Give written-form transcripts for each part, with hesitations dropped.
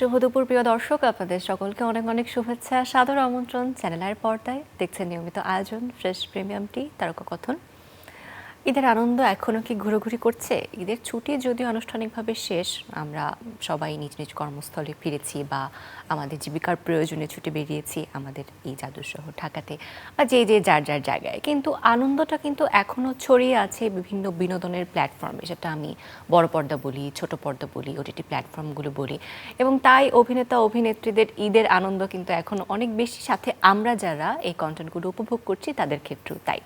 শুভ দুপুর প্রিয় দর্শক, আপনাদের সকলকে অনেক অনেক শুভেচ্ছা, সাদর আমন্ত্রণ চ্যানেলের পর্দায় দেখছেন নিয়মিত আয়োজন ফ্রেশ প্রিমিয়াম টি তারকা কথন। ঈদের আনন্দ এখনও কি ঘুরোঘুরি করছে? ঈদের ছুটি যদিও আনুষ্ঠানিকভাবে শেষ, আমরা সবাই নিজ নিজ কর্মস্থলে ফিরেছি বা আমাদের জীবিকার প্রয়োজনে ছুটে বেরিয়েছি আমাদের এই জাদুর শহর ঢাকাতে, বা যে যে যার যার জায়গায়, কিন্তু আনন্দটা কিন্তু এখনও ছড়িয়ে আছে বিভিন্ন বিনোদনের প্ল্যাটফর্মে। সেটা আমি বড় পর্দা বলি, ছোট পর্দা বলি, ওটিটি প্ল্যাটফর্মগুলো বলি, এবং তাই অভিনেতা অভিনেত্রীদের ঈদের আনন্দ কিন্তু এখন অনেক বেশি, সাথে আমরা যারা এই কন্টেন্টগুলো উপভোগ করছি তাদের ক্ষেত্রেও তাই।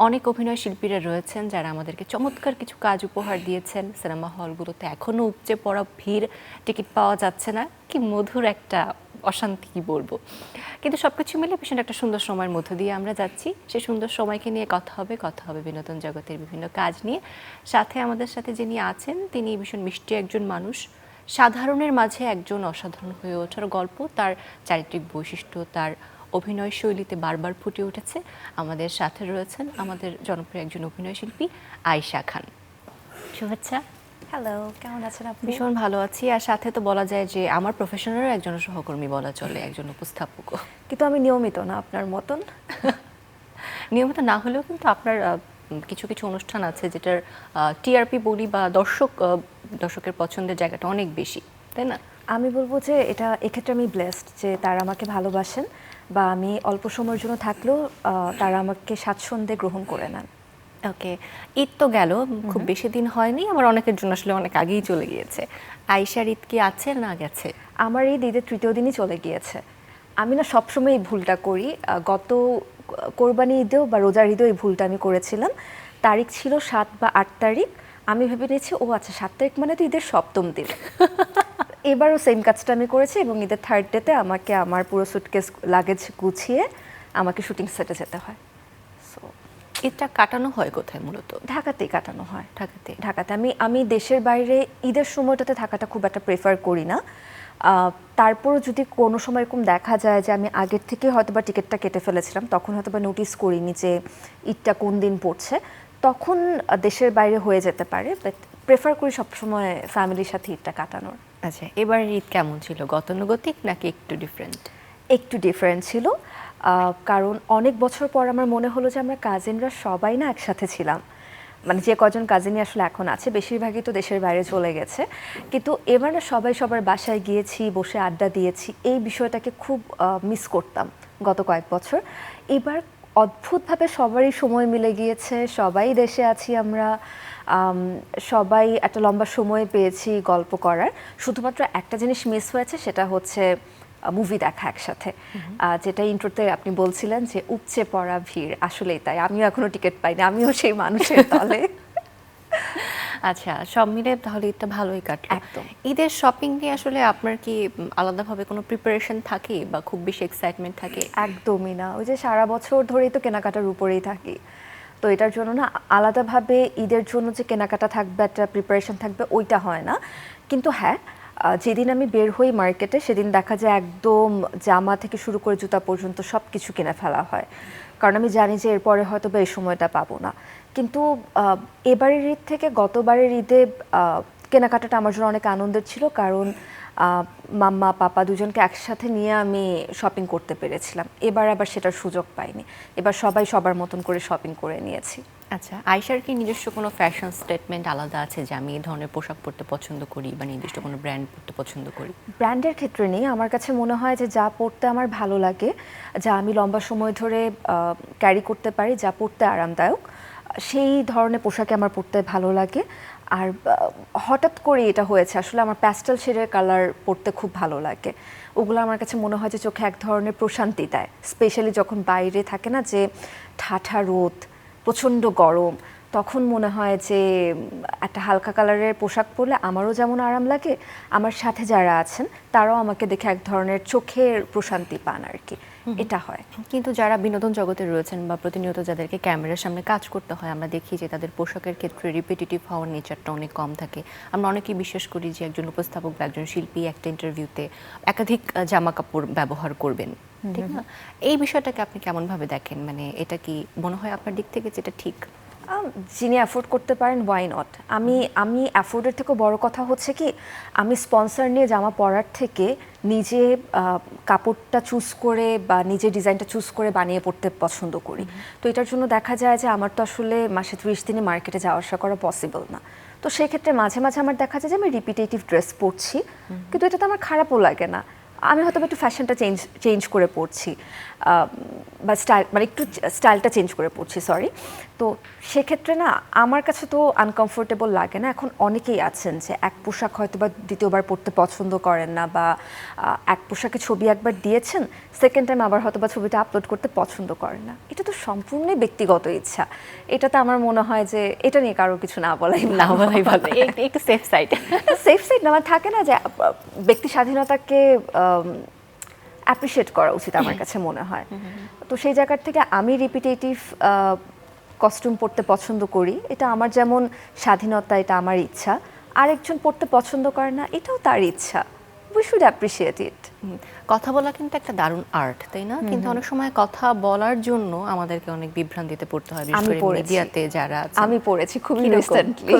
অনেক অভিনয় শিল্পীরা রয়েছেন যারা আমাদেরকে চমৎকার কিছু কাজ উপহার দিয়েছেন। সিনেমা হলগুলোতে এখনও উপচে পড়া ভিড়, টিকিট পাওয়া যাচ্ছে না, কি মধুর একটা অশান্তি কি বলবো। কিন্তু সবকিছু মিলে ভীষণ একটা সুন্দর সময়ের মধ্য দিয়ে আমরা যাচ্ছি। সেই সুন্দর সময়কে নিয়ে কথা হবে বিনোদন জগতের বিভিন্ন কাজ নিয়ে। সাথে আমাদের সাথে যিনি আছেন তিনি ভীষণ মিষ্টি একজন মানুষ, সাধারণের মাঝে একজন অসাধারণ হয়ে ওঠার গল্প, তার চারিত্রিক বৈশিষ্ট্য, তার অভিনয় শৈলীতে বারবার ফুটে উঠেছে। আমাদের সাথে রয়েছেন আমাদের জনপ্রিয় একজন অভিনয় শিল্পী আয়েশা খান। শুভেচ্ছা। হ্যালো, কেমন আছেন আপনি? ভীষণ ভালো আছি, আর সাথে তো বলা যায় যে আমার প্রফেশনেরও একজন সহকর্মী বলা চলে, একজন উপস্থাপকও। কিন্তু আমি নিয়মিত না আপনার মতন। নিয়মিত না হলেও কিন্তু আপনার কিছু কিছু অনুষ্ঠান আছে যেটার টিআরপি বলি বা দর্শকের পছন্দের জায়গাটা অনেক বেশি, তাই না? আমি বলবো যে এক্ষেত্রে আমি ব্লেসড যে তারা আমাকে ভালোবাসেন, বা আমি অল্প সময়ের জন্য থাকলেও তারা আমাকে স্বাচ্ছন্দ্যে গ্রহণ করে নেন। ওকে, ঈদ তো গেল, খুব বেশি দিন হয়নি, আমার অনেকের জন্য আসলে অনেক আগেই চলে গিয়েছে। আয়েশার ঈদ কি আছে না গেছে? আমার এই ঈদের তৃতীয় দিনই চলে গিয়েছে। আমি না সবসময় এই ভুলটা করি, গত কোরবানি ঈদেও বা রোজার ঈদেও এই ভুলটা আমি করেছিলাম। তারিখ ছিল 7 বা 8 তারিখ, আমি ভেবে নিয়েছি ও আচ্ছা 7 তারিখ মানে তো ঈদের সপ্তম দিন। এবারও সেম কাজটা আমি করেছি, এবং ঈদের থার্ড ডেতে আমাকে আমার পুরো সুটকেস লাগেজ গুছিয়ে আমাকে শুটিং সেটে যেতে হয়। সো ঈদটা কাটানো হয় কোথায় মূলত? ঢাকাতেই কাটানো হয়। ঢাকাতে। আমি দেশের বাইরে ঈদের সময়টাতে থাকাটা খুব একটা প্রেফার করি না। তারপরও যদি কোনো সময় এরকম দেখা যায় যে আমি আগের থেকে হয়তো বা টিকিটটা কেটে ফেলেছিলাম, তখন হয়তো বা নোটিস করিনি যে ঈদটা কোন দিন পড়ছে, তখন দেশের বাইরে হয়ে যেতে পারে, বাট প্রেফার করি সবসময় ফ্যামিলির সাথে ঈদটা কাটানোর। আচ্ছা, এবার ঈদ কেমন ছিল? গতানুগতিক নাকি একটু ডিফারেন্ট? একটু ডিফারেন্ট ছিল, কারণ অনেক বছর পর আমার মনে হলো যে আমরা কাজিনরা সবাই না একসাথে ছিলাম। মানে যে কজন কাজিনই আসলে এখন আছে, বেশিরভাগই তো দেশের বাইরে চলে গেছে, কিন্তু এবার না সবাই সবার বাসায় গিয়েছি, বসে আড্ডা দিয়েছি, এই বিষয়টাকে খুব মিস করতাম গত কয়েক বছর। এবার অদ্ভুতভাবে সবারই সময় মিলে গিয়েছে, সবাই দেশে আছি আমরা, সবাই একটা লম্বা সময় পেয়েছি গল্প করার। শুধুমাত্র একটা জিনিস মিস হয়েছে, সেটা হচ্ছে মুভি দেখা একসাথে, যেটা ইন্ট্রোতে আপনি বলছিলেন যে উপচে পড়া ভিড়, আসলেই তাই। আমিও এখনো টিকিট পাইনি, আমিও সেই মানুষের দলে। আচ্ছা, সব মিলে তাহলে ঈদটা ভালোই কাটলো। একদম। ঈদের শপিং নিয়ে আসলে আপনার কি আলাদাভাবে কোনো প্রিপারেশন থাকে বা খুব বেশি এক্সাইটমেন্ট থাকে? একদমই না, ওই যে সারা বছর ধরেই তো কেনাকাটার উপরেই থাকি, তো এটার জন্য না আলাদাভাবে ঈদের জন্য যে কেনাকাটা থাকবে, একটা প্রিপারেশন থাকবে, ওইটা হয় না। কিন্তু হ্যাঁ, যেদিন আমি বের হই মার্কেটে, সেদিন দেখা যায় একদম জামা থেকে শুরু করে জুতা পর্যন্ত সব কিছু কিনে ফেলা হয়, কারণ আমি জানি যে এরপরে হয়তো বা এই সময়টা পাবো না। কিন্তু এবারের ঈদ থেকে গতবারের ঈদে কেনাকাটাটা আমার জন্য অনেক আনন্দের ছিল, কারণ মাম্মা পাপা দুজনকে একসাথে নিয়ে আমি শপিং করতে পেরেছিলাম। এবার আবার সেটার সুযোগ পাইনি, এবার সবাই সবার মতন করে শপিং করে নিয়েছি। আচ্ছা, আয়েশার কি নিজস্ব কোনো ফ্যাশন স্টেটমেন্ট আলাদা আছে যে আমি এই ধরনের পোশাক পরতে পছন্দ করি বা নির্দিষ্ট কোনো ব্র্যান্ড পরতে পছন্দ করি? ব্র্যান্ডের ক্ষেত্রে নেই, আমার কাছে মনে হয় যে যা পরতে আমার ভালো লাগে, যা আমি লম্বা সময় ধরে ক্যারি করতে পারি, যা পরতে আরামদায়ক, সেই ধরনের পোশাকে আমার পরতে ভালো লাগে। আর হঠাৎ করে এটা হয়েছে, আসলে আমার প্যাস্টেল শেডের কালার পরতে খুব ভালো লাগে। ওগুলো আমার কাছে মনে হয় যে চোখে এক ধরনের প্রশান্তি দেয়, স্পেশালি যখন বাইরে থাকে না যে ঠাঠা রোদ, প্রচণ্ড গরম, তখন মনে হয় যে একটা হালকা কালারের পোশাক পরলে আমারও যেমন আরাম লাগে, আমার সাথে যারা আছেন তারাও আমাকে দেখে এক ধরনের চোখের প্রশান্তি পান আর কি, এটা হয়। কিন্তু যারা বিনোদন জগতে রয়েছেন বা প্রতিনিয়ত যাদেরকে ক্যামেরার সামনে কাজ করতে হয়, আমরা দেখি যে তাদের পোশাকের ক্ষেত্রে রিপিটিটিভ হওয়ার নেচারটা অনেক কম থাকে। আমরা অনেকেই বিশ্বাস করি যে একজন উপস্থাপক বা একজন শিল্পী একটা ইন্টারভিউতে একাধিক জামা কাপড় ব্যবহার করবেন, ঠিক না? এই বিষয়টাকে আপনি কেমনভাবে দেখেন? মানে এটা কি মনে হয় আপনার দিক থেকে যেটা ঠিক? যিনি অ্যাফোর্ড করতে পারেন ওয়াই নট। আমি অ্যাফোর্ডের থেকেও বড় কথা হচ্ছে কি, আমি স্পন্সর নিয়ে জামা পরার থেকে নিজে কাপড়টা চুজ করে বা নিজে ডিজাইনটা চুজ করে বানিয়ে পড়তে পছন্দ করি। তো এটার জন্য দেখা যায় যে আমার তো আসলে মাসে 30 দিনে মার্কেটে যাওয়া আসা করা পসিবল না। তো সেই ক্ষেত্রে মাঝে মাঝে আমার দেখা যায় যে আমি রিপিটেটিভ ড্রেস পরছি, কিন্তু এটাতে আমার খারাপও লাগে না। আমি হয়তো একটু ফ্যাশনটা চেঞ্জ করে পড়ছি, বা স্টাইল মানে একটু স্টাইলটা চেঞ্জ করে পড়ছি, সরি। তো সেক্ষেত্রে না আমার কাছে তো আনকমফোর্টেবল লাগে না। এখন অনেকেই আছেন যে এক পোশাক হয়তো বা দ্বিতীয়বার পরতে পছন্দ করেন না, বা এক পোশাকে ছবি একবার দিয়েছেন, সেকেন্ড টাইম আবার হয়তো বা ছবিটা আপলোড করতে পছন্দ করেন না। এটা তো সম্পূর্ণই ব্যক্তিগত ইচ্ছা। এটাতে আমার মনে হয় যে এটা নিয়ে কারো কিছু না বলাই ভালো, একটু সেফ সাইড। সেফ সাইড না, আমার থাকে না যে ব্যক্তি স্বাধীনতাকে অ্যাপ্রিসিয়েট করা উচিত আমার কাছে মনে হয়। তো সেই জায়গার থেকে আমি রিপিটেটিভ কস্টিউম পরতে পছন্দ করি, এটা আমার যেমন স্বাধীনতা, এটা আমার ইচ্ছা। আরেকজন পড়তে পছন্দ করে না, এটাও তার ইচ্ছা। We should appreciate it. কথা বলা কিন্তু একটা দারুণ আর্ট, তাই না? কিন্তু অনেক সময় কথা বলার জন্য আমাদেরকে অনেক বিভ্রান্তিতে পড়তে হয়, বিশেষ করে মিডিয়াতে যারা আছে। আমি পড়েছি খুবই রিসেন্টলি।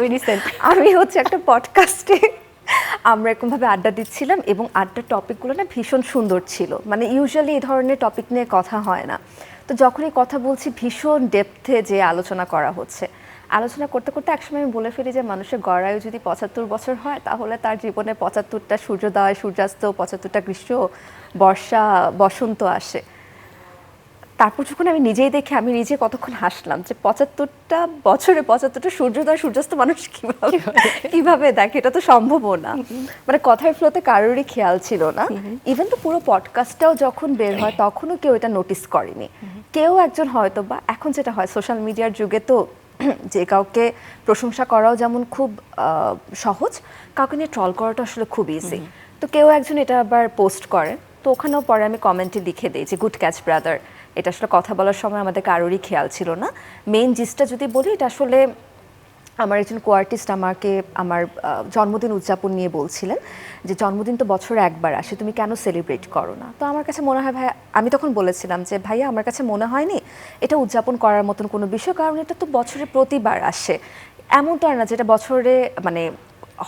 আমি হচ্ছে একটা পডকাস্টে আমরা এরকমভাবে আড্ডা দিচ্ছিলাম, এবং আড্ডার টপিকগুলো না ভীষণ সুন্দর ছিল। মানে ইউজুয়ালি এই ধরনের টপিক নিয়ে কথা হয় না। তো যখনই কথা বলছি ভীষণ ডেপথে যে আলোচনা করা হচ্ছে, আলোচনা করতে করতে একসময় আমি বলে ফেলি যে মানুষের গড়ায়ু যদি 75 বছর হয়, তাহলে তার জীবনে 75টা সূর্যোদয়, সূর্যাস্ত, 75টা গ্রীষ্ম, বর্ষা, বসন্ত আসে। তারপর যখন আমি নিজেই দেখে আমি নিজে কতক্ষণ হাসলাম যে 75টা বছরে 75টা সূর্যোদয়, সূর্যাস্ত মানুষ কিভাবে দেখে, এটা তো সম্ভবও না। মানে কথার ফ্লোতে কারোরই খেয়াল ছিল না। ইভেন তো পুরো পডকাস্টটাও যখন বের হয় তখনও কেউ এটা নোটিস করেনি। কেউ একজন হয়তো বা, এখন যেটা হয় সোশ্যাল মিডিয়ার যুগে তো যে কাউকে প্রশংসা করাও যেমন খুব সহজ, কাউকে নিয়ে ট্রল করাটা আসলে খুব ইজি। তো কেউ একজন এটা আবার পোস্ট করে, তো ওখানেও পরে আমি কমেন্টে লিখে দিই যে গুড ক্যাচ ব্রাদার, এটা আসলে কথা বলার সময় আমাদের কারোরই খেয়াল ছিল না। মেইন জিসটা যদি বলি, এটা আসলে আমার একজন কোয়ার্টিস্ট আমাকে আমার জন্মদিন উদযাপন নিয়ে বলছিলেন যে জন্মদিন তো বছরে একবার আসে, তুমি কেন সেলিব্রেট করো না? তো আমার কাছে মনে হয় ভাইয়া, আমি তখন বলেছিলাম যে ভাইয়া আমার কাছে মনে হয়নি এটা উদযাপন করার মতন কোনো বিষয়, কারণ এটা তো বছরে প্রতিবার আসে। এমন তো আর না যেটা বছরে মানে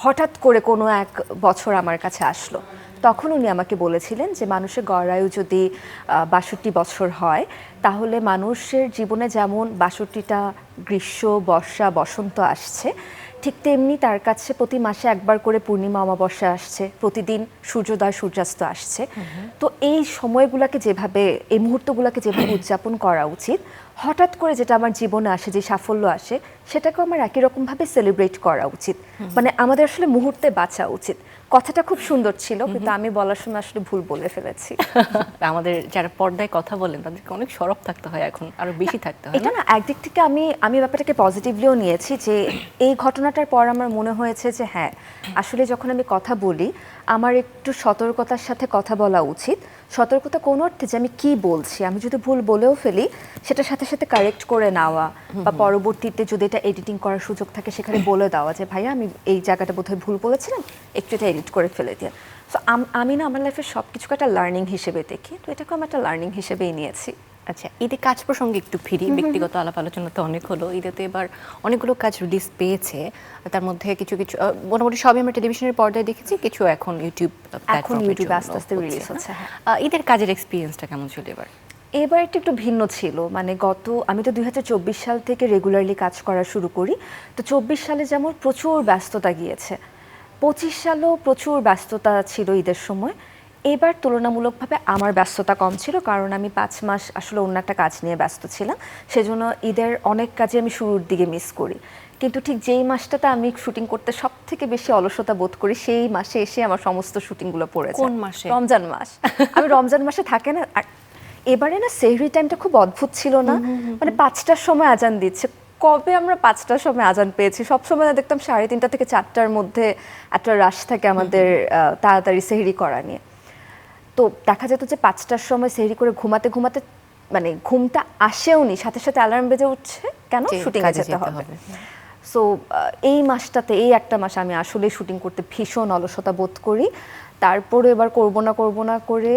হঠাৎ করে কোনো এক বছর আমার কাছে আসলো। তখন উনি আমাকে বলেছিলেন যে মানুষের গড়ায়ু যদি 62 বছর হয়, তাহলে মানুষের জীবনে যেমন 62টা গ্রীষ্ম, বর্ষা, বসন্ত আসছে, ঠিক তেমনি তার কাছে প্রতি মাসে একবার করে পূর্ণিমা, অমাবস্যা আসছে, প্রতিদিন সূর্যোদয়, সূর্যাস্ত আসছে। তো এই সময়গুলোকে যেভাবে, এই মুহূর্তগুলোকে যেভাবে উদযাপন করা উচিত, হঠাৎ করে যেটা আমার জীবনে আসে, যে সাফল্য আসে, সেটাকে আমার একই রকমভাবে সেলিব্রেট করা উচিত। মানে আমাদের আসলে মুহূর্তে বাঁচা উচিত। কথাটা খুব সুন্দর ছিল, কিন্তু আমি বলার সময় আসলে ভুল বলে ফেলেছি। আমাদের যারা পর্দায় কথা বলেন তাদেরকে অনেক সরব থাকতে হয়, এখন আরো বেশি থাকতে হয়। এটা না একদিক থেকে আমি ব্যাপারটাকে পজিটিভলিও নিয়েছি, যে এই ঘটনাটার পর আমার মনে হয়েছে যে হ্যাঁ, আসলে যখন আমি কথা বলি আমার একটু সতর্কতার সাথে কথা বলা উচিত। সতর্কতা কোন অর্থে, যে আমি কি বলছি, আমি যদি ভুল বলেও ফেলি সেটার সাথে সাথে কারেক্ট করে নেওয়া, বা পরবর্তীতে যদি এটা এডিটিং করার সুযোগ থাকে সেখানে বলে দেওয়া যে ভাইয়া আমি এই জায়গাটা বোধহয় ভুল বলেছিলাম, একটু এটা এডিট করে ফেলে দিয়ে। সো আমি না আমার লাইফের সব কিছুকে একটা লার্নিং হিসেবে দেখি, তো এটাকে আমি একটা লার্নিং হিসেবেই নিয়েছি। আচ্ছা, ঈদে কাজ প্রসঙ্গে একটু ফিরি। ব্যক্তিগত আলাপ আলোচনা তো অনেক হলো। ঈদে তো এবার অনেকগুলো কাজ রিলিজ পেয়েছে, তার মধ্যে কিছু কিছু মোটামুটি সবই আমরা টেলিভিশনের পর্দায় দেখেছি, কিছু এখন ইউটিউবে আস্তে আস্তে রিলিজ হচ্ছে। ঈদের কাজের এক্সপিরিয়েন্সটা কেমন ছিল এবার? এবার একটু ভিন্ন ছিল। মানে আমি তো 2024 সাল থেকে রেগুলারলি কাজ করা শুরু করি, তো 24 সালে যেমন প্রচুর ব্যস্ততা গিয়েছে, 25 সালেও প্রচুর ব্যস্ততা ছিল ঈদের সময়। এবার তুলনামূলকভাবে আমার ব্যস্ততা কম ছিল, কারণ আমি 5 মাস আসলে অন্য একটা কাজ নিয়ে ব্যস্ত ছিলাম, সেজন্য ঈদের অনেক কাজে আমি শুরুর দিকে মিস করি। কিন্তু ঠিক যেই মাসটাতে আমি শুটিং করতে সব থেকে বেশি অলসতা বোধ করি, সেই মাসে এসে আমার সমস্ত শুটিংগুলো পড়েছে। কোন মাসে? রমজান মাস। আমি রমজান মাসে থাকে না, আর এবারে না সেহরি টাইমটা খুব অদ্ভুত ছিল না, মানে 5টার সময় আজান দিচ্ছে। কবে আমরা 5টার সময় আজান পেয়েছি? সবসময় দেখতাম 3:30 থেকে 4টার মধ্যে একটা রাশ থাকে আমাদের তাড়াতাড়ি সেহরি করা নিয়ে। তো দেখা যেত যে 5টার সময় সেহরি করে ঘুমাতে ঘুমাতে মানে ঘুমটা আসেও নি, সাথে সাথে অ্যালার্ম বেজে উঠছে, কেন শুটিংয়ে যেতে হবে। সো এই মাসটাতে, এই একটা মাস আমি আসলে শুটিং করতে ভীষণ অলসতা বোধ করি। তারপরে এবার করব না করে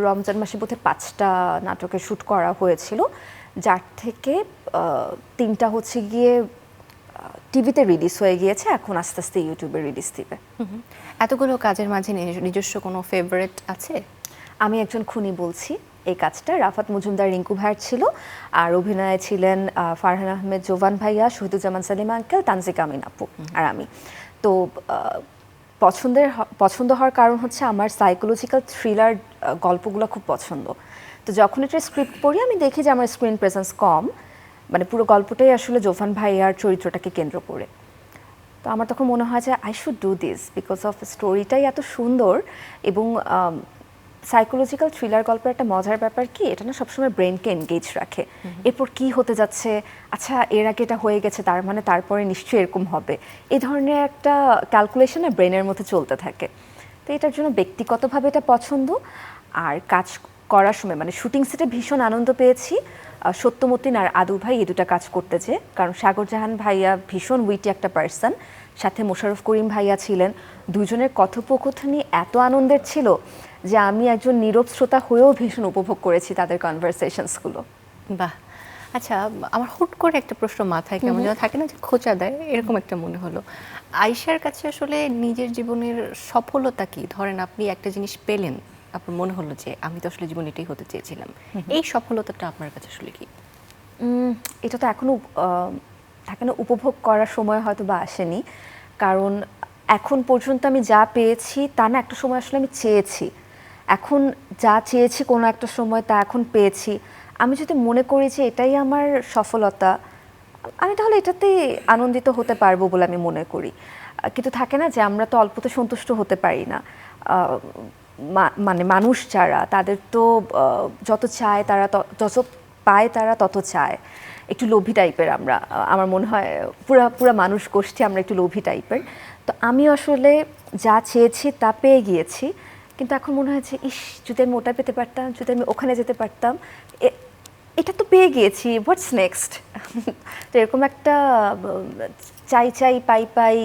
রমজান মাসে বোধহয় 5টা নাটকের শ্যুট করা হয়েছিল, যার থেকে তিনটা হচ্ছে গিয়ে টিভিতে রিলিজ হয়ে গিয়েছে, এখন আস্তে আস্তে ইউটিউবে রিলিজ দিবে। এতগুলো কাজের মাঝে নিজস্ব কোনো ফেভারিট আছে? আমি একজন খুনি বলছি, এই কাজটা রাফাত মজুমদার রিঙ্কু ভাইয়ের ছিল, আর অভিনয়ে ছিলেন ফারহান আহমেদ জোভান ভাইয়া, শহীদুজ্জামান সালিম আঙ্কেল, তানজিকা আমিন আপু আর আমি। তো পছন্দ হওয়ার কারণ হচ্ছে আমার সাইকোলজিক্যাল থ্রিলার গল্পগুলো খুব পছন্দ। তো যখন এটা স্ক্রিপ্ট পড়ি আমি দেখি যে আমার স্ক্রিন প্রেজেন্স কম, মানে পুরো গল্পটাই আসলে জোভান ভাইয়ার চরিত্রটাকে কেন্দ্র করে। তো আমার তখন মনে হয় যে I should do this because of স্টোরিটাই এত সুন্দর। এবং সাইকোলজিক্যাল থ্রিলার গল্পের একটা মজার ব্যাপার কি, এটা না সবসময় ব্রেনকে এনগেজ রাখে। এরপর কি হতে যাচ্ছে, আচ্ছা এর আগে এটা হয়ে গেছে, তার মানে তারপরে নিশ্চয়ই এরকম হবে, এই ধরনের একটা ক্যালকুলেশনে ব্রেনের মধ্যে চলতে থাকে। তো এটার জন্য ব্যক্তিগতভাবে এটা পছন্দ। আর কাজ করার সময় মানে শুটিং সেটে ভীষণ আনন্দ পেয়েছি সত্যমতিন আর আদু ভাই এই দুটা কাজ করতে যে, কারণ সাগর জাহান ভাইয়া ভীষণ উইটি একটা পার্সন, সাথে মোশাররফ করিম ভাইয়া ছিলেন। দুজনের কথোপকথনই এত আনন্দের ছিল যে আমি একজন নীরব শ্রোতা হয়েও ভীষণ উপভোগ করেছি তাদের কনভারসেশনসগুলো। বাহ, আচ্ছা আমার হুট করে একটা প্রশ্ন মাথায় কেমন যেন থাকে না, যে খোঁচা দেয়, এরকম একটা মনে হলো। আয়েশার কাছে আসলে নিজের জীবনের সফলতা কি? ধরেন আপনি একটা জিনিস পেলেন, আপনার মনে হলো যে আমি তো আসলে জীবনে এটাই হতে চেয়েছিলাম, এই সফলতাটা আপনার কাছে আসলে কি? এটা তো এখনো থাকে না, উপভোগ করার সময় হয়তো বা আসেনি, কারণ এখন পর্যন্ত আমি যা পেয়েছি তা না একটা সময় আসলে আমি চেয়েছি, এখন যা চেয়েছি কোনো একটা সময় তা এখন পেয়েছি। আমি যদি মনে করি যে এটাই আমার সফলতা, আমি তাহলে এটাতেই আনন্দিত হতে পারবো বলে আমি মনে করি। কিন্তু থাকে না যে আমরা তো অল্পতে সন্তুষ্ট হতে পারি না। মানে মানুষ যারা, তাদের তো যত চায় তারা যত পায় তারা তত চায়। একটু লোভী টাইপের আমরা, আমার মনে হয় পুরা মানুষ গোষ্ঠী আমরা একটু লোভী টাইপের। তো আমি আসলে যা চেয়েছি তা পেয়ে গিয়েছি, কিন্তু এখন মনে হয়েছে ইস, যদি আমি ওটা পেতে পারতাম, যদি আমি ওখানে যেতে পারতাম, এটা তো পেয়ে গিয়েছি, হোয়াটস নেক্সট। তো এরকম একটা চাই চাই পাই পাই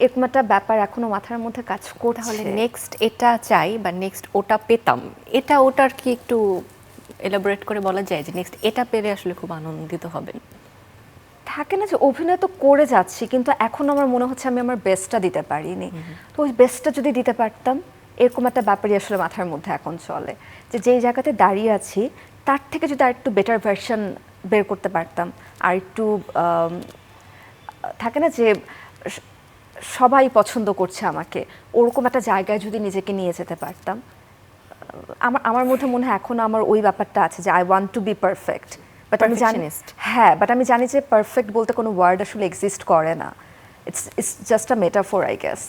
এরকম একটা ব্যাপার এখনো মাথার মধ্যে কাজ করছে। তাহলে নেক্সট এটা চাই বা নেক্সট ওটা পেতাম, এটা ওটার কি একটু এলাবোরেট করে বলা যায় যে নেক্সট এটা পেলে আসলে খুব আনন্দিত হবেন? থাকে না যে অভিনয় তো করে যাচ্ছি, কিন্তু এখন আমার মনে হচ্ছে আমি আমার বেস্টটা দিতে পারিনি। তো ওই বেস্টটা যদি দিতে পারতাম, এরকম একটা ব্যাপারই আসলে মাথার মধ্যে এখন চলে, যে যেই জায়গাতে দাঁড়িয়ে আছি তার থেকে যদি আর একটু বেটার ভার্সন বের করতে পারতাম, আর একটু থাকে না যে সবাই পছন্দ করছে আমাকে, ওরকম একটা জায়গায় যদি নিজেকে নিয়ে যেতে পারতাম। আমার মধ্যে মনে হয় এখন আমার ওই ব্যাপারটা আছে যে I want to be perfect. But আমি জানি, হ্যাঁ, বাট আমি জানি যে পারফেক্ট বলতে কোনো ওয়ার্ড আসলে এক্সিস্ট করে না, it's just a metaphor I guess.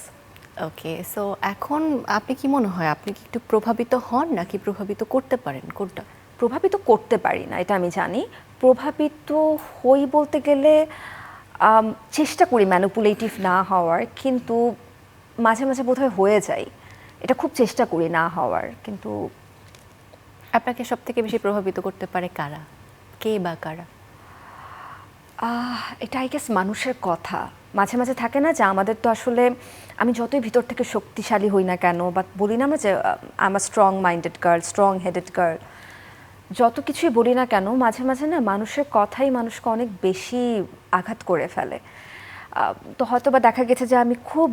Okay, so এখন আপনি কি মনে হয় আপনি কি একটু প্রভাবিত হন নাকি প্রভাবিত করতে পারেন, কোনটা? প্রভাবিত করতে পারি না এটা আমি জানি, প্রভাবিত হই বলতে গেলে চেষ্টা করি ম্যানিপুলেটিভ না হওয়ার, কিন্তু মাঝে মাঝে বোধহয় হয়ে যায়, এটা খুব চেষ্টা করি না হওয়ার। কিন্তু আপনাকে সব থেকে বেশি প্রভাবিত করতে পারে কারা, কে বা কারা? এটা আই গেস মানুষের কথা। মাঝে মাঝে থাকে না যে আমাদের তো আসলে, আমি যতই ভিতর থেকে শক্তিশালী হই না কেন, বা বলি না আমরা যে আমার strong minded girl, strong headed girl, যত কিছুই বলি না কেন, মাঝে মাঝে না মানুষের কথাই মানুষকে অনেক বেশি আঘাত করে ফেলে। তো হয়তো বা দেখা গেছে যে আমি খুব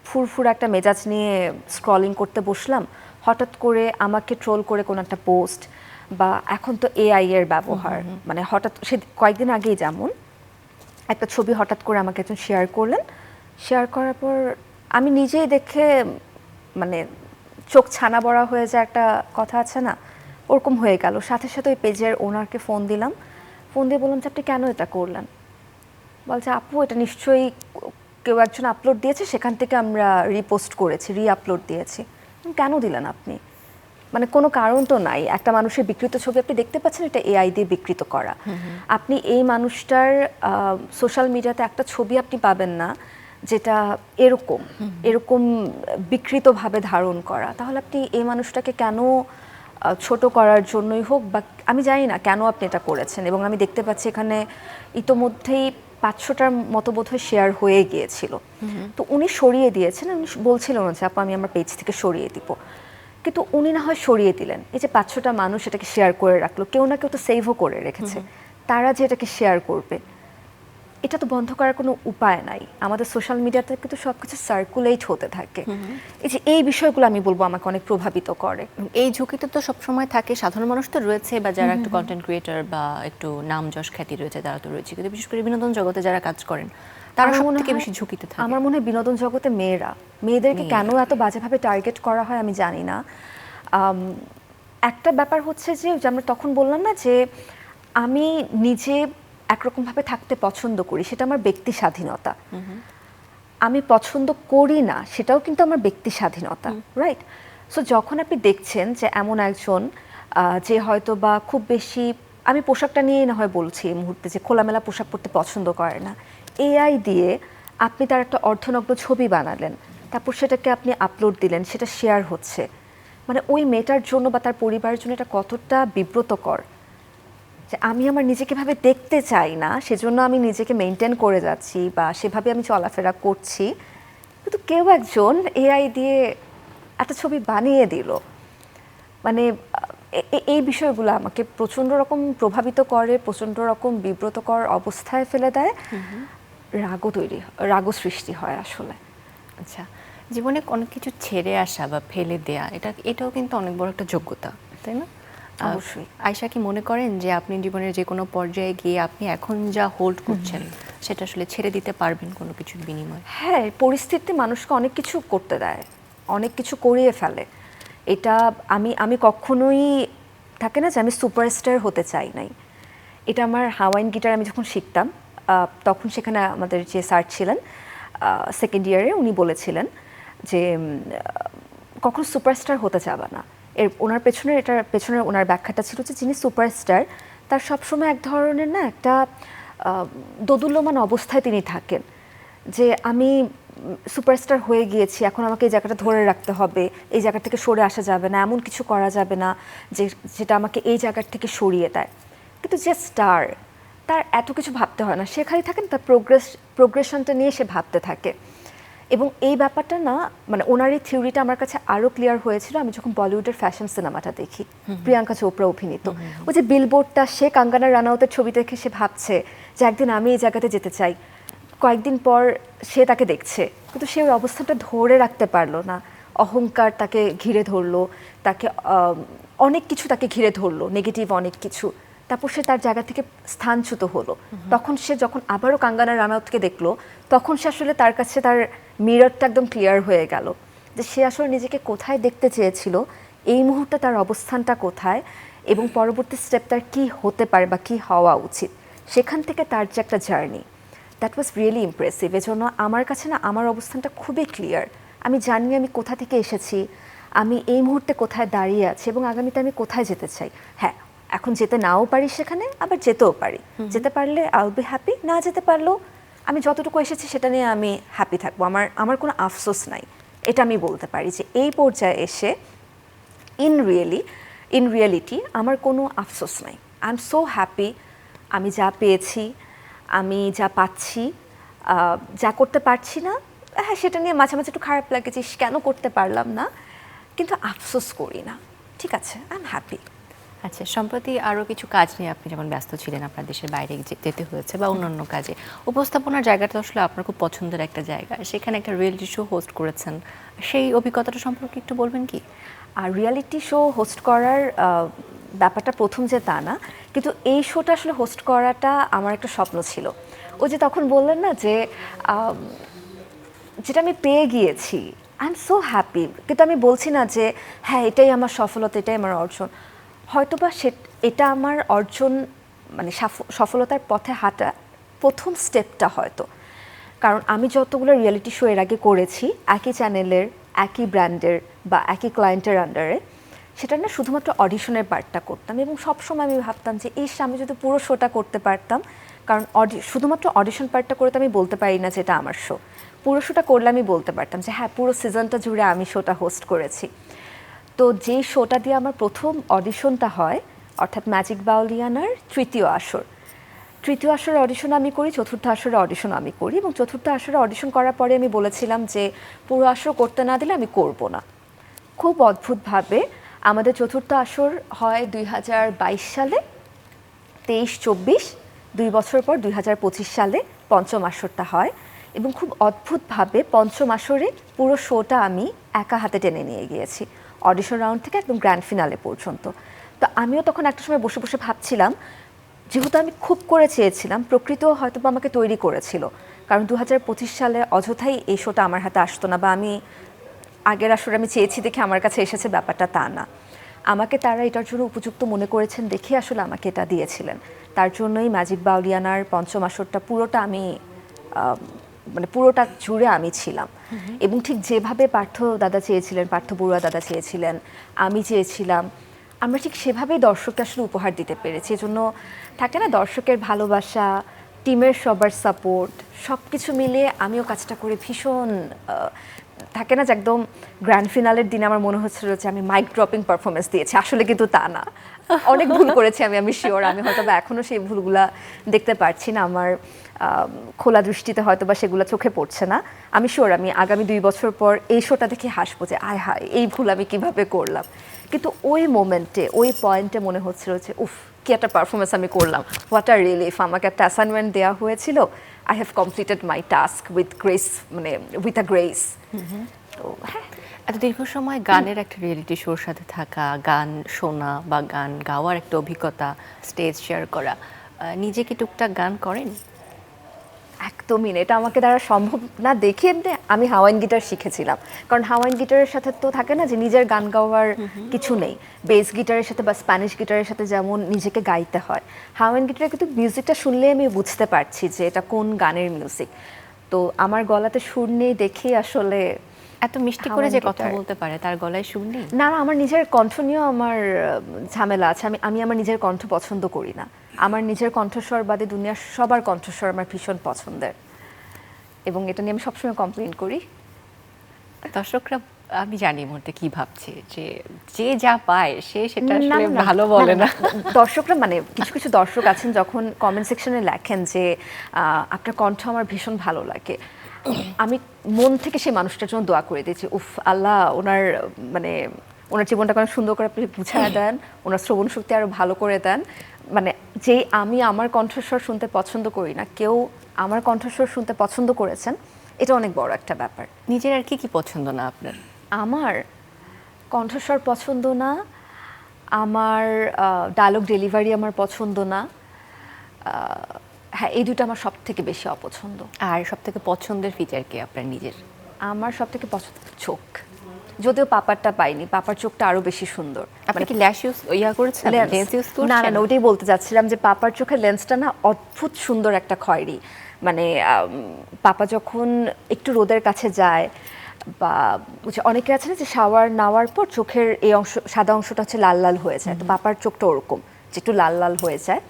ফুরফুরা একটা মেজাজ নিয়ে স্ক্রলিং করতে বসলাম, হঠাৎ করে আমাকে ট্রোল করে কোনো একটা পোস্ট, বা এখন তো এআই এর ব্যবহার, মানে হঠাৎ সে কয়েকদিন আগেই যেমন একটা ছবি হঠাৎ করে আমাকে একজন শেয়ার করলেন, শেয়ার করার পর আমি নিজেই দেখে মানে চোখ ছানা বড়া হয়ে যায়, একটা কথা আছে না, ওরকম হয়ে গেল। সাথে সাথে ওই পেজের ওনারকে ফোন দিলাম, ফোন দিয়ে বললাম যে আপনি কেন এটা করলেন? বলছে আপু এটা নিশ্চয়ই কেউ একজন আপলোড দিয়েছে, সেখান থেকে আমরা রিপোস্ট করেছি, আপলোড দিয়েছি। কেন দিলেন আপনি? মানে কোনো কারণ তো নাই, একটা মানুষের বিকৃত ছবি আপনি দেখতে পাচ্ছেন, এটা এআই দিয়ে বিকৃত করা। আপনি এই মানুষটার সোশ্যাল মিডিয়াতে একটা ছবি আপনি পাবেন না যেটা এরকম এরকম বিকৃতভাবে ধারণ করা, তাহলে আপনি এই মানুষটাকে কেন ছোট করার জন্যই হোক, বা আমি জানি না কেন আপনি এটা করেছেন। এবং আমি দেখতে পাচ্ছি এখানে ইতোমধ্যেই 500টার মতো বোধহয় শেয়ার হয়ে গিয়েছিল। তো উনি সরিয়ে দিয়েছেন, উনি বলছিলেন যে আপু আমি আমার পেজ থেকে সরিয়ে দিব, কিন্তু উনি না হয় সরিয়ে দিলেন, এই যে 500টা মানুষ এটাকে শেয়ার করে রাখলো, কেউ না কেউ তো সেভও করে রেখেছে, তারা যে এটাকে শেয়ার করবে, এটা তো বন্ধ করার কোনো উপায় নাই। আমাদের সোশ্যাল মিডিয়াতে কিন্তু সব কিছু সার্কুলেট হতে থাকে। এই বিষয়গুলো আমি বলবো আমাকে অনেক প্রভাবিত করে। এই ঝুঁকিতে তো সবসময় থাকে, সাধারণ মানুষ তো রয়েছে বা যারা একটু কন্টেন্ট ক্রিয়েটার বা একটু নাম যশ খ্যাতি রয়েছে তারা তো রয়েছে, কিন্তু বিশেষ করে বিনোদন জগতে যারা কাজ করেন তারা আমার সব মনে থেকে হয়- বেশি ঝুঁকিতে থাকে। আমার মনে হয় বিনোদন জগতে মেয়েদেরকে কেন এত বাজেভাবে টার্গেট করা হয় আমি জানি না। একটা ব্যাপার হচ্ছে যে আমরা তখন বললাম না যে আমি নিজে একরকমভাবে থাকতে পছন্দ করি, সেটা আমার ব্যক্তি স্বাধীনতা। আমি পছন্দ করি না, সেটাও কিন্তু আমার ব্যক্তি স্বাধীনতা, রাইট? সো যখন আপনি দেখছেন যে এমন একজন যে হয়তো বা খুব বেশি, আমি পোশাকটা নিয়েই না হয় বলছি এই মুহূর্তে, যে খোলামেলা পোশাক পরতে পছন্দ করে না, এআই দিয়ে আপনি তার একটা অর্ধনগ্ন ছবি বানালেন, তারপর সেটাকে আপনি আপলোড দিলেন, সেটা শেয়ার হচ্ছে, মানে ওই মেয়েটার জন্য বা তার পরিবারের জন্য এটা কতটা বিব্রতকর যে আমি আমার নিজেকে ভাবে দেখতে চাই না, সেজন্য আমি নিজেকে মেনটেন করে যাচ্ছি বা সেভাবে আমি চলাফেরা করছি, কিন্তু কেউ একজন এআই দিয়ে একটা ছবি বানিয়ে দিল। মানে এই বিষয়গুলো আমাকে প্রচণ্ড রকম প্রভাবিত করে, প্রচণ্ড রকম বিব্রতকর অবস্থায় ফেলে দেয়, রাগও সৃষ্টি হয় আসলে। আচ্ছা, জীবনে অনেক কিছু ছেড়ে আসা বা ফেলে দেয়া, এটাও কিন্তু অনেক বড় একটা যোগ্যতা, তাই না? অবশ্যই। আয়শা কি মনে করেন যে আপনি জীবনের যে কোনো পর্যায়ে গিয়ে আপনি এখন যা হোল্ড করছেন সেটা আসলে ছেড়ে দিতে পারবেন কোনো কিছুর বিনিময়ে? হ্যাঁ, পরিস্থিতি মানুষকে অনেক কিছু করতে দেয়, অনেক কিছু করিয়ে ফেলে। এটা আমি কখনোই, থাকে না যে আমি সুপারস্টার হতে চাই নাই। এটা আমার হাওয়াইন গিটার আমি যখন শিখতাম, তখন সেখানে আমাদের যে স্যার ছিলেন সেকেন্ড ইয়ারে, উনি বলেছিলেন যে কখনো সুপারস্টার হতে যাবে না। ওনার পেছনের ওনার ব্যাখ্যাটা ছিল যে যিনি সুপারস্টার তার সবসময় এক ধরনের না একটা দোদুল্যমান অবস্থায় তিনি থাকেন, যে আমি সুপারস্টার হয়ে গিয়েছি, এখন আমাকে এই জায়গাটা ধরে রাখতে হবে, এই জায়গা থেকে সরে আসা যাবে না, এমন কিছু করা যাবে না যেটা আমাকে এই জায়গার থেকে সরিয়ে দেয়। কিন্তু যে স্টার, তার এত কিছু ভাবতে হয় না, সে খালি থাকেন তার প্রোগ্রেশনটা নিয়ে সে ভাবতে থাকে। এবং এই ব্যাপারটা না, মানে ওনার এই থিওরিটা আমার কাছে আরও ক্লিয়ার হয়েছিল আমি যখন বলিউডের ফ্যাশন সিনেমাটা দেখি, প্রিয়াঙ্কা চোপড়া অভিনীত। ওই যে বিলবোর্ডটা, সে কাঙ্গানা রানাউতের ছবি দেখে সে ভাবছে যে একদিন আমি এই জায়গাতে যেতে চাই, কয়েকদিন পর সে তাকে দেখছে, কিন্তু সে ওই অবস্থাটা ধরে রাখতে পারলো না, অহংকার তাকে ঘিরে ধরলো, তাকে অনেক কিছু তাকে ঘিরে ধরলো, নেগেটিভ অনেক কিছু, তারপর সে তার জায়গা থেকে স্থানচ্যুত হলো। তখন সে যখন আবারও কাঙ্গানা রানাউতকে দেখলো, তখন সে আসলে তার কাছে তার মিররটা একদম ক্লিয়ার হয়ে গেল যে সে আসলে নিজেকে কোথায় দেখতে চেয়েছিল, এই মুহূর্তে তার অবস্থানটা কোথায়, এবং পরবর্তী স্টেপ তার কী হতে পারে বা কী হওয়া উচিত, সেখান থেকে তার যে একটা journey, that was really impressive. এজন্য আমার কাছে না আমার অবস্থানটা খুবই ক্লিয়ার। আমি জানি আমি কোথা থেকে এসেছি, আমি এই মুহূর্তে কোথায় দাঁড়িয়ে আছি এবং আগামীতে আমি কোথায় যেতে চাই। হ্যাঁ, এখন যেতে নাও পারি সেখানে, আবার যেতেও পারি। যেতে পারলে আই উইল বি হ্যাপি, না যেতে পারলেও আমি যতটুকু এসেছি সেটা নিয়ে আমি হ্যাপি থাকবো, আমার কোনো আফসোস নাই। এটা আমি বলতে পারি যে এই পর্যায়ে এসে ইন রিয়েলিটি আমার কোনো আফসোস নাই। I am so happy. আমি যা পেয়েছি, আমি যা পাচ্ছি, যা করতে পারছি না, হ্যাঁ সেটা নিয়ে মাঝে মাঝে একটু খারাপ লাগে যে কেন করতে পারলাম না, কিন্তু আফসোস করি না। ঠিক আছে, আই এম হ্যাপি। আচ্ছা, সম্প্রতি আরও কিছু কাজ নিয়ে আপনি যেমন ব্যস্ত ছিলেন, আপনার দেশের বাইরে যেতে হয়েছে বা অন্যান্য কাজে, উপস্থাপনার জায়গাটা আসলে আপনার খুব পছন্দের একটা জায়গা, সেখানে একটা রিয়েলিটি শো হোস্ট করেছেন, সেই অভিজ্ঞতাটা সম্পর্কে একটু বলবেন কি? আর রিয়েলিটি শো হোস্ট করার ব্যাপারটা প্রথম যে তা না, কিন্তু এই শোটা আসলে হোস্ট করাটা আমার একটা স্বপ্ন ছিল। ওই যে তখন বললেন না যে যেটা আমি পেয়ে গিয়েছি, আই এম সো হ্যাপি, কিন্তু আমি বলছি না যে হ্যাঁ এটাই আমার সফলতা, এটাই আমার অর্জন। হয়তোবা এটা আমার অর্জন, মানে সফলতার পথে হাঁটা প্রথম স্টেপটা হয়তো, কারণ আমি যতগুলো রিয়েলিটি শো এর আগে করেছি একই চ্যানেলের, একই ব্র্যান্ডের বা একই ক্লায়েন্টের আন্ডারে, সেটা না শুধুমাত্র অডিশনের পার্টটা করতাম, এবং সবসময় আমি ভাবতাম যে আমি যদি পুরো শোটা করতে পারতাম, কারণ শুধুমাত্র অডিশন পার্টটা করে তো আমি বলতে পারি না যে এটা আমার শো। পুরো শোটা করলে আমি বলতে পারতাম যে হ্যাঁ পুরো সিজনটা জুড়ে আমি শোটা হোস্ট করেছি। তো যেই শোটা দিয়ে আমার প্রথম অডিশনটা হয়, অর্থাৎ ম্যাজিক বাউলিয়ানার তৃতীয় আসরের অডিশন আমি করি, চতুর্থ আসরের অডিশন আমি করি, এবং চতুর্থ আসরে অডিশন করার পরে আমি বলেছিলাম যে পুরো আসর করতে না দিলে আমি করব না। খুব অদ্ভুতভাবে আমাদের চতুর্থ আসর হয় 2022 সালে, 23-24 2 বছর পর 2025 সালে পঞ্চম আসরটা হয় এবং খুব অদ্ভুতভাবে পঞ্চম আসরে পুরো শোটা আমি একা হাতে টেনে নিয়ে গিয়েছি অডিশন রাউন্ড থেকে একদম গ্র্যান্ড ফিনালে পর্যন্ত। তো আমিও তখন একটা সময় বসে বসে ভাবছিলাম, যেহেতু আমি খুব করে চেয়েছিলাম, প্রকৃত হয়তো বা আমাকে তৈরি করেছিল, কারণ 2025 সালে অযথাই এই শোটা আমার হাতে আসতো না, বা আমি আগের আসরে আমি চেয়েছি দেখে আমার কাছে এসেছে ব্যাপারটা তা না। আমাকে তারা এটার জন্য উপযুক্ত মনে করেছেন দেখে আসলে আমাকে এটা দিয়েছিলেন। তার জন্যই ম্যাজিক বাউলিয়ানার পঞ্চম আসরটা পুরোটা আমি মানে পুরোটা জুড়ে আমি ছিলাম। এবং ঠিক যেভাবে পার্থ দাদা চেয়েছিলেন, পার্থ বড়ুয়া দাদা চেয়েছিলেন, আমি চেয়েছিলাম, আমরা ঠিক সেভাবেই দর্শককে আসলে উপহার দিতে পেরেছি। এজন্য থাকে না দর্শকের ভালোবাসা, টিমের সবার সাপোর্ট, সব কিছু মিলিয়ে আমিও কাজটা করে ভীষণ থাকে না যে একদম গ্র্যান্ড ফিনালের দিনে আমার মনে হচ্ছিল যে আমি মাইক ড্রপিং পারফরমেন্স দিয়েছি, আসলে কিন্তু তা না। অনেক ভুল করেছি আমি শিওর। আমি হয়তো বা এখনও সেই ভুলগুলা দেখতে পারছি না, আমার খোলা দৃষ্টিতে হয়তো বা সেগুলো চোখে পড়ছে না। আমি শিওর আমি আগামী 2 বছর পর এই শোটা দেখে হাসবো যে আয় হায় এই ভুল আমি কিভাবে করলাম। কিন্তু ওই মোমেন্টে, ওই পয়েন্টে মনে হচ্ছিল যে উফ, কি একটা পারফরমেন্স আমি করলাম, হোয়াট আর রিলিফ। আমাকে একটা অ্যাসাইনমেন্ট দেওয়া হয়েছিল, I have completed my task with grace, মানে উইথ আ গ্রেস। তো হ্যাঁ, এত দীর্ঘ সময় গানের একটা রিয়েলিটি শোর সাথে থাকা, গান শোনা বা গান গাওয়ার একটা অভিজ্ঞতা, স্টেজ শেয়ার করা, নিজে কি টুকটাক গান করেন? একদমই না, এটা আমাকে দ্বারা সম্ভব না। দেখে এমনি আমি হাওয়াইন গিটার শিখেছিলাম, কারণ হাওয়াইন গিটারের সাথে তো থাকে না যে নিজের গান গাওয়ার কিছু নেই। বেস গিটারের সাথে বা স্প্যানিশ গিটারের সাথে যেমন নিজেকে গাইতে হয়, হাওয়াইন গিটারে কিন্তু মিউজিকটা শুনলে আমি বুঝতে পারছি যে এটা কোন গানের মিউজিক। তো আমার গলাতে সুর নেই দেখেই আসলে। এত মিষ্টি করে যে কথা বলতে পারে, তার গলায় সুর নেই? না না, আমার নিজের কণ্ঠ নিয়েও আমার ঝামেলা আছে। আমি আমার নিজের কণ্ঠ পছন্দ করি না। আমার নিজের কণ্ঠস্বর বাদে দুনিয়ার সবার কণ্ঠস্বর আমার ভীষণ পছন্দের, এবং এটা নিয়ে আমি সবসময় কমপ্লেন করি। দর্শকরা আমি জানি মুহূর্তে কি ভাবছে, যে যে যা পায় সে সেটা না, আসলে না, না, ভালো বলে না। দর্শকরা মানে কিছু কিছু দর্শক আছেন যখন কমেন্ট সেকশনে লেখেন যে আপনার কণ্ঠ আমার ভীষণ ভালো লাগে, আমি মন থেকে সেই মানুষটার জন্য দোয়া করে দিয়েছি, উফ আল্লাহ ওনার মানে ওনার জীবনটাকে অনেক সুন্দর করে আপনি বুঝায় দেন, ওনার শ্রবণ শক্তি আরো ভালো করে দেন। মানে যেই আমি আমার কণ্ঠস্বর শুনতে পছন্দ করি না, কেউ আমার কণ্ঠস্বর শুনতে পছন্দ করেছেন, এটা অনেক বড় একটা ব্যাপার। নিজের আর কি কি পছন্দ না আপনার? আমার কণ্ঠস্বর পছন্দ না, আমার ডায়লগ ডেলিভারি আমার পছন্দ না, হ্যাঁ এই দুটো আমার সব থেকে বেশি অপছন্দ। আর সব থেকে পছন্দের ফিচার কি আপনার নিজের? আমার সব থেকে পছন্দ চোখ, যদিও পাপারটা পাইনি, পাপার চোখটা আরো বেশি সুন্দর। আপনি কি ল্যাশ ইউজ করেছেন, লেন্স ইউজ করছেন? না না, ওটাই বলতে চাচ্ছিলাম যে পাপার চোখের লেন্সটা না অদ্ভুত সুন্দর একটা খয়েরি। মানে পাপা যখন একটু রোদের কাছে যায়, বা অনেকে আছে না যে শাওয়ার নেওয়ার পর চোখের এই অংশ, সাদা অংশটা হচ্ছে লাল লাল হয়ে যায়, তো পাপার চোখটা ওরকম যে একটু লাল লাল হয়ে যায়।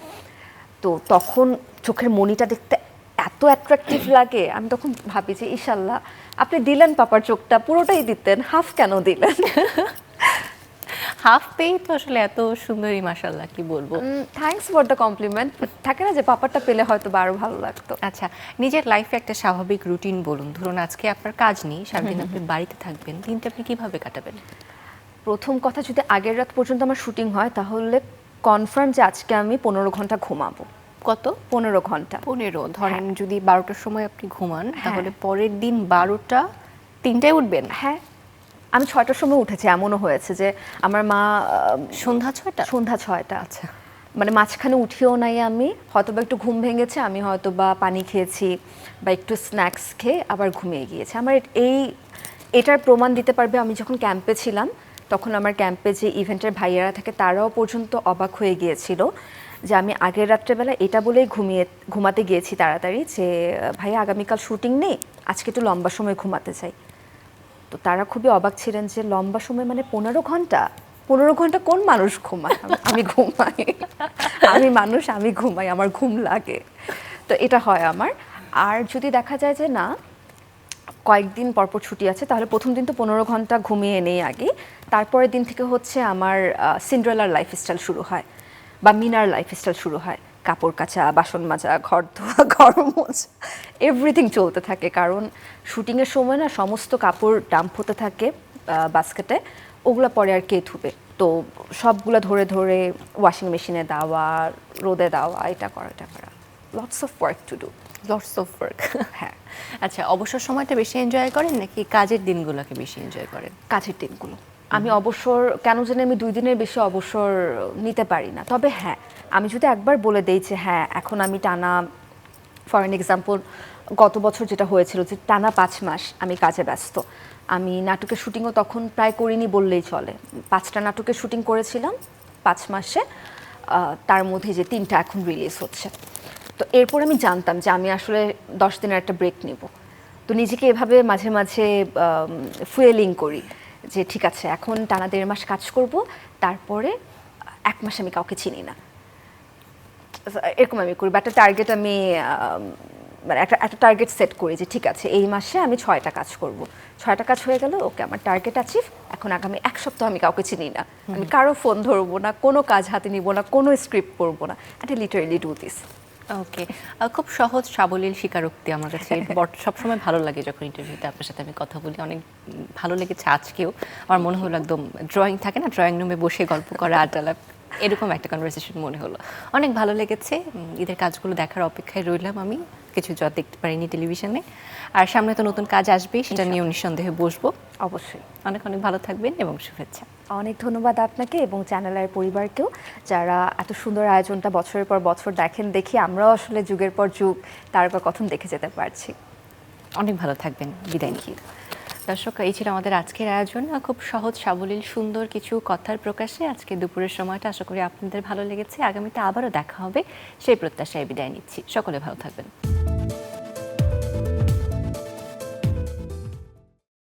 তো তখন চোখের মণিটা দেখতে এত অ্যাট্রাকটিভ লাগে, আমি তখন ভাবি যে ইনশাল্লাহ আপনি দিলেন পাপার চোখটা, পুরোটাই দিতেন, হাফ কেন দিলেন? হাফ পেই তো আসলে এত সুন্দরী, মাশাআল্লাহ, কি বলবো। Thanks for the compliment. থাকে না যে পাপারটা পেলে হয়তো বা আরো ভালো লাগতো। আচ্ছা, নিজের লাইফে একটা স্বাভাবিক রুটিন বলুন। ধরুন আজকে আপনার কাজ নেই, সারাদিন আপনি বাড়িতে থাকবেন, দিনটা আপনি কিভাবে কাটাবেন? প্রথম কথা, যদি আগের রাত পর্যন্ত আমার শুটিং হয় তাহলে কনফার্ম যে আজকে আমি 15 ঘন্টা ঘুমাবো। কত? 15 ঘন্টা। 15? ধরেন যদি 12টার সময় আপনি ঘুমান, তাহলে পরের দিন 12টা 3টায় উঠবেন? হ্যাঁ, আমি 6টার সময় উঠেছি, এমনও হয়েছে যে আমার মা সন্ধ্যা 6টা? সন্ধ্যা 6টা, আচ্ছা। মানে মাঝখানে উঠিও নাই আমি, হয়তো বা একটু ঘুম ভেঙেছে, আমি হয়তো বা পানি খেয়েছি বা একটু স্ন্যাক্স খেয়ে আবার ঘুমিয়ে গিয়েছি। আমার এটার প্রমাণ দিতে পারবে, আমি যখন ক্যাম্পে ছিলাম তখন আমার ক্যাম্পে যে ইভেন্টের ভাইয়েরা থাকে তারাও পর্যন্ত অবাক হয়ে গিয়েছিল যে আমি আগের রাত্রেবেলা এটা বলেই ঘুমাতে গিয়েছি তাড়াতাড়ি যে ভাইয়া আগামীকাল শুটিং নেই, আজকে একটু লম্বা সময় ঘুমাতে চাই। তো তারা খুবই অবাক ছিলেন যে লম্বা সময় মানে 15 ঘন্টা? 15 ঘন্টা কোন মানুষ ঘুমায়? আমি ঘুমাই, আমি মানুষ, আমি ঘুমাই, আমার ঘুম লাগে। তো এটা হয় আমার। আর যদি দেখা যায় যে না, কয়েকদিন পরপর ছুটি আছে, তাহলে প্রথম দিন তো 15 ঘন্টা ঘুমিয়ে নেই আগে, তারপরের দিন থেকে হচ্ছে আমার সিন্ড্রেলার লাইফস্টাইল শুরু হয়, বা মিনার লাইফস্টাইল শুরু হয়। কাপড় কাচা, বাসন মাজা, ঘর ধোয়া, ঘর মোছা, এভরিথিং চলতে থাকে, কারণ শুটিংয়ের সময় না সমস্ত কাপড় ডাম্প হতে থাকে বাস্কেটে, ওগুলো পরে আর কে ধুবে, তো সবগুলো ধরে ধরে ওয়াশিং মেশিনে দেওয়া, রোদে দেওয়া, এটা করা, এটা করা। Lots of work to do. Lots of work. হ্যাঁ, আচ্ছা, অবসর সময়টা বেশি এনজয় করেন নাকি কাজের দিনগুলোকে বেশি এনজয় করেন? কাজের দিনগুলো। আমি অবসর কেন জানি আমি 2 দিনের বেশি অবসর নিতে পারি না। তবে হ্যাঁ, আমি যদি একবার বলে দেই যে হ্যাঁ, এখন আমি টানা, ফর অ্যান এক্সাম্পল, গত বছর যেটা হয়েছিল যে টানা 5 মাস আমি কাজে ব্যস্ত। আমি নাটকের শুটিংও তখন প্রায় করিনি বললেই চলে। 5টা নাটকের শুটিং করেছিলাম 5 মাসে। তার মধ্যে যে 3টা এখন রিলিজ হচ্ছে। তো এরপর আমি জানতাম যে আমি আসলে 10 দিনের একটা ব্রেক নিব। তো নিজেকে এভাবে মাঝে মাঝে ফুয়েলিং করি যে ঠিক আছে, এখন টানা 1.5 মাস কাজ করব, তারপরে 1 মাস আমি কাউকে চিনি না। এরকম আমি করি, বা একটা টার্গেট আমি মানে একটা টার্গেট সেট করি যে ঠিক আছে, এই মাসে আমি 6টা কাজ করব। 6টা কাজ হয়ে গেল, ওকে, আমার টার্গেট অ্যাচিভ। এখন আগামী 1 সপ্তাহ আমি কাউকে চিনি না, আমি কারো ফোন ধরবো না, কোনো কাজ হাতে নিব না, কোনো স্ক্রিপ্ট পড়বো না। I literally do this. Okay, খুব সহজ সাবলীল স্বীকারোক্তি আমার কাছে সবসময় ভালো লাগে। যখন ইন্টারভিউতে আপনার সাথে আমি কথা বলি, অনেক ভালো লেগেছে আজকেও। আমার মনে হলো একদম ড্রয়িং থাকে না, ড্রয়িং রুমে বসে গল্প করা, আড্ডা, এরকম একটা কনভারসেশন মনে হলো। অনেক ভালো লেগেছে। ঈদের কাজগুলো দেখার অপেক্ষায় রইলাম আমি, কিছু যা দেখতে পারিনি টেলিভিশনে। আর সামনে তো নতুন কাজ আসবেই, সেটা নিয়েও নিঃসন্দেহে বসবো। অবশ্যই। অনেক অনেক ভালো থাকবেন এবং শুভেচ্ছা। অনেক ধন্যবাদ আপনাকে এবং চ্যানেলের পরিবারকেও, যারা এত সুন্দর আয়োজনটা বছরের পর বছর দেখেন। দেখি আমরাও আসলে যুগের পর যুগ তারকা কথন দেখে যেতে পারছি। অনেক ভালো থাকবেন, বিদায় নিচ্ছি। দর্শক, এই ছিল আমাদের আজকের আয়োজন। খুব সহজ সাবলীল সুন্দর কিছু কথার প্রকাশে আজকে দুপুরের সময়টা আশা করি আপনাদের ভালো লেগেছে। আগামীতে আবারও দেখা হবে সেই প্রত্যাশায় বিদায় নিচ্ছি। সকলে ভালো থাকবেন।